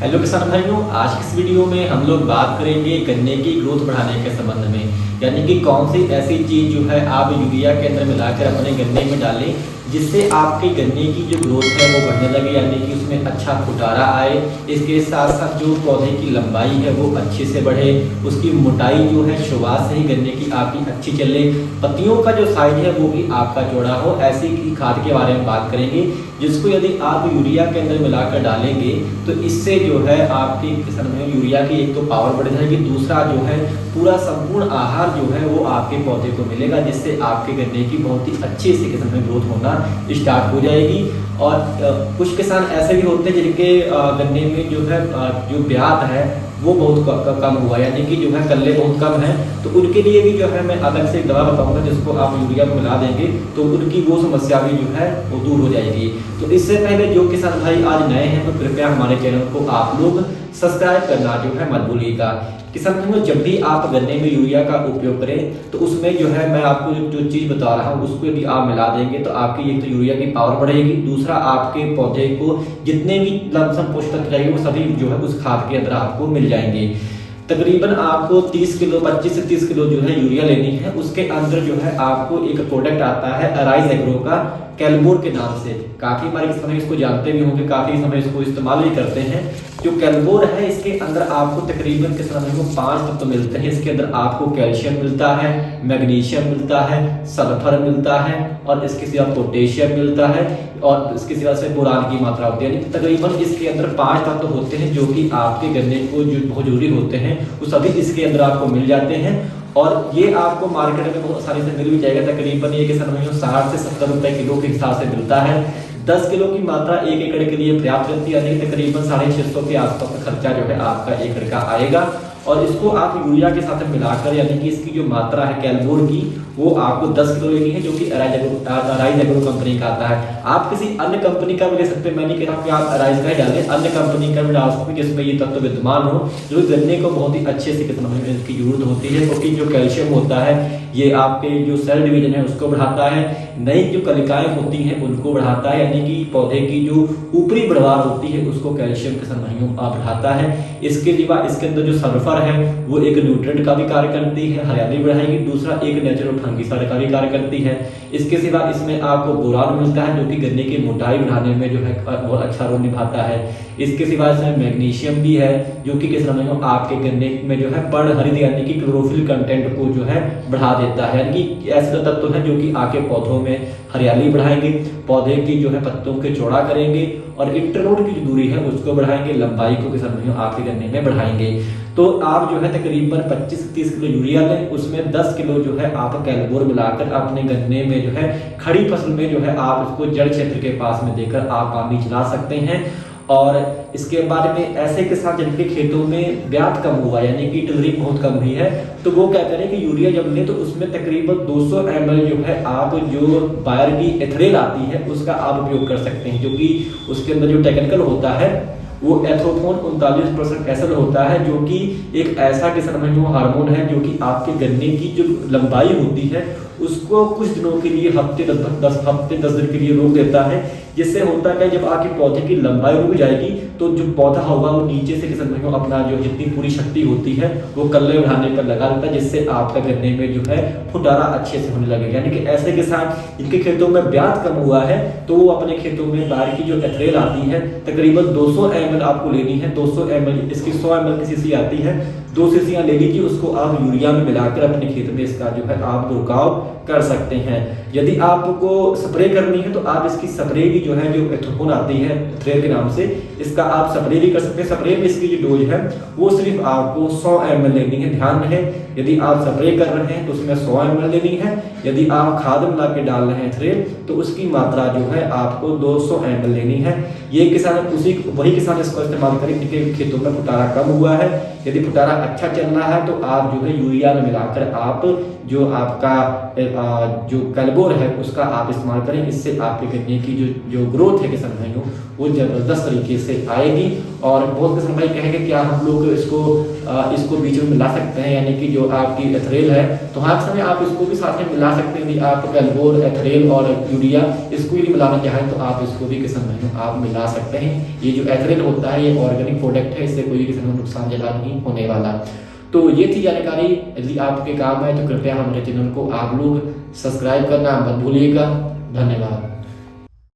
Hello किसान भाइयों, आज की इस वीडियो में हम लोग बात करेंगे गन्ने की ग्रोथ बढ़ाने के संबंध में। यानी कि कौन सी ऐसी चीज़ जो है आप यूरिया के अंदर मिलाकर अपने गन्ने में डालें जिससे आपके गन्ने की जो ग्रोथ है वो बढ़ने लगे, यानी कि उसमें अच्छा फुटारा आए। इसके साथ साथ जो पौधे की लंबाई है वो अच्छे से बढ़े, उसकी मोटाई जो है शुरुआत से ही गन्ने की आपकी अच्छी चले, पत्तियों का जो साइज है वो भी आपका चौड़ा हो। ऐसी की खाद के बारे में बात करेंगे जिसको यदि आप यूरिया के अंदर मिलाकर डालेंगे तो इससे जो है आपकी किसान में यूरिया की एक तो पावर बढ़ जाएगी, दूसरा जो है पूरा संपूर्ण आहार जो है वो आपके पौधे को मिलेगा, जिससे आपके गन्ने की बहुत ही अच्छे से किसान में ग्रोथ होना स्टार्ट हो जाएगी। और कुछ किसान ऐसे भी होते हैं जिनके गन्ने में जो है जो ब्यात है वो बहुत कम हुआ, यानी कि जो है कल्ले बहुत कम है, तो उनके लिए भी जो है मैं अलग से एक दवा बताऊंगा जिसको आप यूरिया में मिला देंगे तो उनकी वो समस्या भी जो है वो दूर हो जाएगी। तो इससे पहले जो किसान भाई आज नए हैं तो कृपया हमारे चैनल को आप लोग सब्सक्राइब करना जो है मत भूलिएगा। किसान भाइयों, जब भी आप गन्ने में यूरिया का उपयोग करें तो उसमें जो है मैं आपको जो चीज़ बता रहा हूँ उसको यदि आप मिला देंगे तो आपकी एक तो यूरिया की पावर बढ़ेगी, दूसरा आपके पौधे को जितने भी लमसम पोषक तत्व चाहिए वो सभी जो है उस खाद के अंदर आपको मिल जाएंगे। तकरीबन आपको 30 किलो 25 से 30 किलो जो है यूरिया लेनी है। उसके अंदर जो है आपको एक प्रोडक्ट आता है अराइज एग्रो का, कैलबोर के नाम से। काफ़ी हमारे समय इसको जानते भी होंगे, काफ़ी समय इसको इस्तेमाल भी करते हैं। जो कैलबोर है इसके अंदर आपको तकरीबन के समय को 5 तत्व मिलते हैं। इसके अंदर आपको कैल्शियम मिलता है, मैग्नीशियम मिलता है, सल्फर मिलता है और इसके सिवा पोटेशियम मिलता है और इसके सिवा से बोरान की मात्रा होती है। यानी तकरीबन इसके अंदर 5 तत्व होते हैं जो कि आपके गन्ने को जो बहुत जरूरी होते हैं वो सभी इसके अंदर आपको मिल जाते हैं। और ये आपको मार्केट में बहुत आसानी से मिल भी जाएगा। तकरीबन ये किसान भाइयों 60 से 70 रुपए किलो के हिसाब से मिलता है। 10 किलो की मात्रा 1 एकड़ के लिए पर्याप्त रहती है, यानी तकरीबन 650 के आसपास का खर्चा जो है आपका एकड़ का आएगा। और इसको आप यूरिया के साथ मिलाकर, यानी कि इसकी जो मात्रा है कैलबोर की वो आपको 10 किलो लेनी है, जो कि अराइज एग्रो कंपनी का आता है। आप किसी अन्य कंपनी का भी ले सकते हैं, मैं नहीं कह रहा हूँ कि आप अराइज का ही डालें, अन्य कंपनी का भी डाल सकते हैं जिसमें ये तत्व विद्यमान हो, जो गन्ने को बहुत ही अच्छे से किसान की जरूरत होती है। क्योंकि जो कैल्शियम होता है ये आपके जो सेल डिवीजन है उसको बढ़ाता है, नई जो कलिकाएं होती हैं उनको बढ़ाता है, यानी कि पौधे की जो ऊपरी बढ़वार होती है उसको कैल्शियम के समूह बढ़ाता है। इसके सिवा इसके अंदर जो सल्फर है वो एक न्यूट्रिएंट का भी कार्य करती है, हरियाली बढ़ाएगी, दूसरा एक नेचुरल फंगिसाइड का भी कार्य करती है। इसके सिवा इसमें आपको बोरान मिलता है जो कि गन्ने की मोटाई बढ़ाने में जो है बहुत अच्छा रोल निभाता है। इसके सिवा इसमें मैग्नीशियम भी है जो कि किस समय आपके गन्ने में जो है पर्णहरित यानी कि क्लोरोफिल कंटेंट को जो है बढ़ा देता है, यानी कि ऐसे तत्व हैं जो कि आके पौधों में हरियाली बढ़ाएंगे, पौधे की जो है पत्तों के चौड़ा करेंगे और इंटरनोड की जो दूरी है उसको बढ़ाएंगे, लंबाई को किसान भाइयों आपके गन्ने में बढ़ाएंगे। तो आप जो है तकरीबन 25 से 30 किलो यूरिया लें, उसमें 10 किलो जो है आप कैलबोर मिलाकर अपने गन्ने में जो है खड़ी फसल में जो है आप उसको जड़ क्षेत्र के पास में देकर आप पानी चला सकते हैं। और इसके बाद में ऐसे किसान जिनके खेतों में ब्यात कम हुआ यानी कि टिलरिंग बहुत कम हुई है तो वो क्या करें कि यूरिया जब लें तो उसमें तकरीबन 200 ml जो है आप जो बायर की एथरेल आती है उसका आप उपयोग कर सकते हैं, जो कि उसके अंदर जो टेक्निकल होता है वो एथोफोन 39% एसिड होता है, जो कि एक ऐसा किसान में जो हार्मोन है जो कि आपके गन्ने की जो लंबाई होती है उसको कुछ दिनों के लिए हफ्ते 10 दिन के लिए रोक देता है। जिससे होता है जब आपके पौधे की लंबाई रुक जाएगी तो जो पौधा होगा वो नीचे से किसान भाइयों अपना जो जितनी पूरी शक्ति होती है वो कल्ले बढ़ाने पर लगा देता है, जिससे आपका गन्ने में जो है फुटारा अच्छे से होने लगेगा। यानी कि ऐसे किसान जिनके खेतों में ब्यात कम हुआ है तो वो अपने खेतों में बाहर की जो एथरेल आती है तकरीबन 200 ml आपको लेनी है। 200 ml इसकी 100 ml की सीसी आती है, 2 सीसियां ले लीजिए, उसको आप यूरिया में मिलाकर अपने खेत में इसका जो है आप छिड़काव कर सकते हैं। यदि आपको स्प्रे करनी है तो आप इसकी स्प्रे भी जो है जो एथोफोन आती है थ्रेल के नाम से, इसका आप स्प्रे भी कर सकते हैं। स्प्रे में इसकी जो डोज है वो सिर्फ आपको 100 ml लेनी है। ध्यान रहे यदि आप स्प्रे कर रहे हैं तो उसमें 100 ml लेनी है, यदि आप खाद मिला के डाल रहे हैं थ्रेल तो उसकी मात्रा जो है आपको 200 ml लेनी है। ये किसान वही किसान इसको इस्तेमाल करें जिनके खेतों में फुटारा कम हुआ है। यदि फुटारा अच्छा चल रहा है तो आप जो है यूरिया में मिलाकर आप जो आपका जो कैलबोर है उसका आप इस्तेमाल करें। इससे आपके गन्ने की जो ग्रोथ है किसान भाइयों वो ज़बरदस्त तरीके से आएगी। और बहुत किसान भाई कहेंगे क्या हम लोग इसको बीच में मिला सकते हैं, यानी कि जो आपकी एथरेल है तो हाँ समय आप इसको भी साथ में मिला सकते हैं। यदि आप कैलबोर, एथरेल और यूरिया इसको भी मिलाना चाहें तो आप इसको भी किसान भाइयों आप मिला सकते हैं। ये जो एथरेल होता है ये ऑर्गेनिक प्रोडक्ट है, इससे कोई किसान को नुकसान ज़्यादा नहीं होने वाला। तो ये थी जानकारी, यदि आपके काम है तो कृपया हमारे चैनल को आप लोग सब्सक्राइब करना मत भूलिएगा। धन्यवाद।